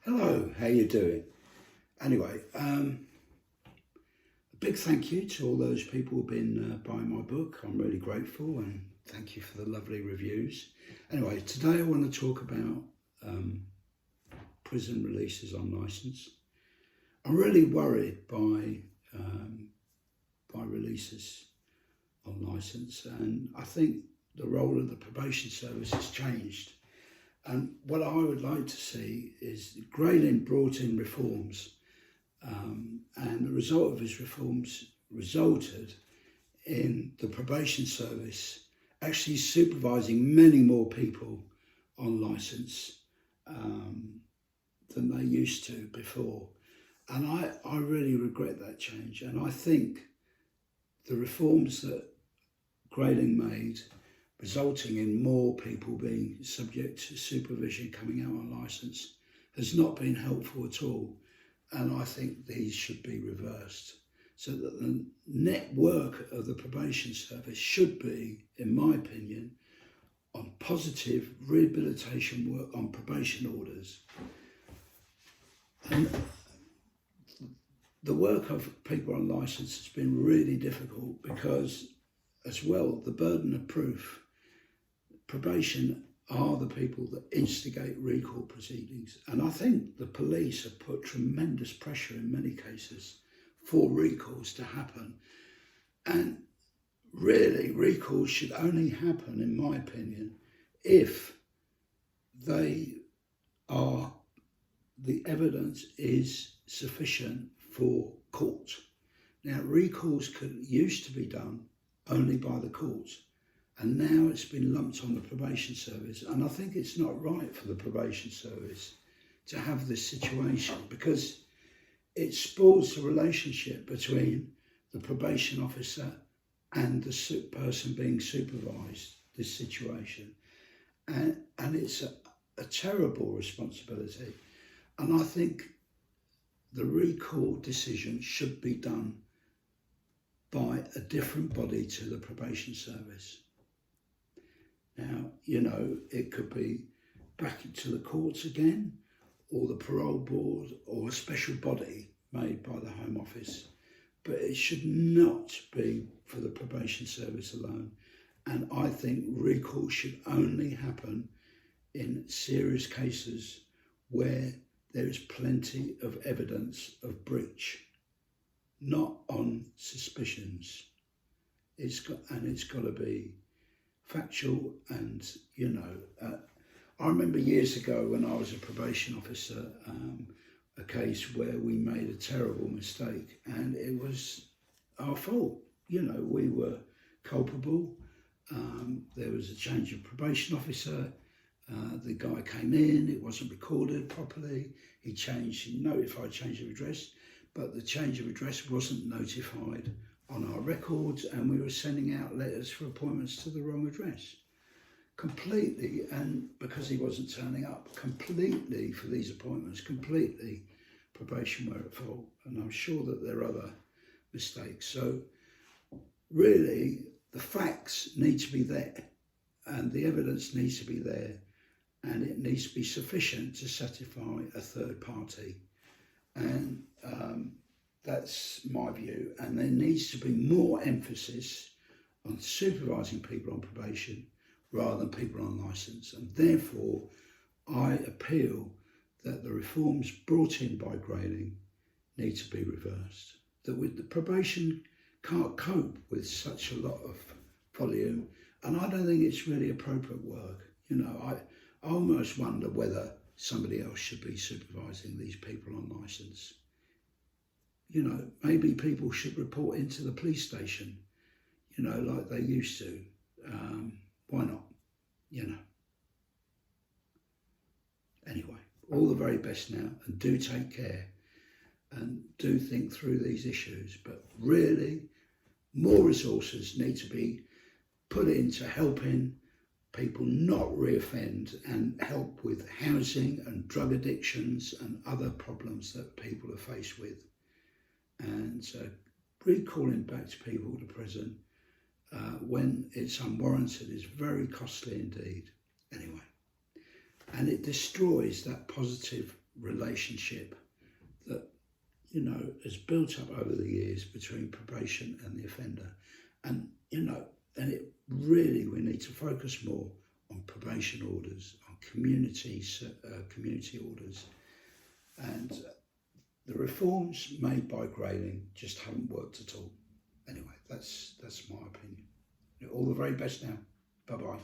Hello, how you doing? Anyway, a big thank you to all those people who've been buying my book. I'm really grateful, and thank you for the lovely reviews. Anyway, today I want to talk about prison releases on licence. I'm really worried by releases on licence, and I think the role of the probation service has changed. And what I would like to see is Grayling brought in reforms, and the result of his reforms resulted in the probation service actually supervising many more people on licence than they used to before. And I really regret that change. And I think the reforms that Grayling made, resulting in more people being subject to supervision coming out on licence, has not been helpful at all. And I think these should be reversed, so that the net work of the probation service should be, in my opinion, on positive rehabilitation work on probation orders. And the work of people on licence has been really difficult because, as well, the burden of proof. Probation are the people that instigate recall proceedings. And I think the police have put tremendous pressure in many cases for recalls to happen. And really, recalls should only happen, in my opinion, if the evidence is sufficient for court. Now, recalls used to be done only by the courts, and now it's been lumped on the probation service. And I think it's not right for the probation service to have this situation, because it spoils the relationship between the probation officer and the person being supervised, this situation. And it's a terrible responsibility. And I think the recall decision should be done by a different body to the probation service. Now, it could be back into the courts again, or the parole board, or a special body made by the Home Office. But it should not be for the probation service alone. And I think recall should only happen in serious cases where there is plenty of evidence of breach, not on suspicions. It's got to be factual. And I remember years ago when I was a probation officer, a case where we made a terrible mistake, and it was our fault. We were culpable. There was a change of probation officer. The guy came in, it wasn't recorded properly. He notified change of address, but the change of address wasn't notified on our records, and we were sending out letters for appointments to the wrong address. Completely, and because he wasn't turning up, completely for these appointments, completely probation were at fault. And I'm sure that there are other mistakes. So really, the facts need to be there, and the evidence needs to be there, and it needs to be sufficient to satisfy a third party. And that's my view. And there needs to be more emphasis on supervising people on probation rather than people on licence. And therefore, I appeal that the reforms brought in by Grayling need to be reversed. That the probation can't cope with such a lot of volume, and I don't think it's really appropriate work. I almost wonder whether somebody else should be supervising these people on licence. Maybe people should report into the police station, like they used to. Why not? Anyway, all the very best now, and do take care, and do think through these issues. But really, more resources need to be put into helping people not reoffend, and help with housing and drug addictions and other problems that people are faced with. And recalling back to people to prison when it's unwarranted is very costly indeed. Anyway, and it destroys that positive relationship that, you know, has built up over the years between probation and the offender. And, you know, and it really, we need to focus more on probation orders, on community orders. And the reforms made by Grayling just haven't worked at all. Anyway, that's my opinion. All the very best now. Bye-bye.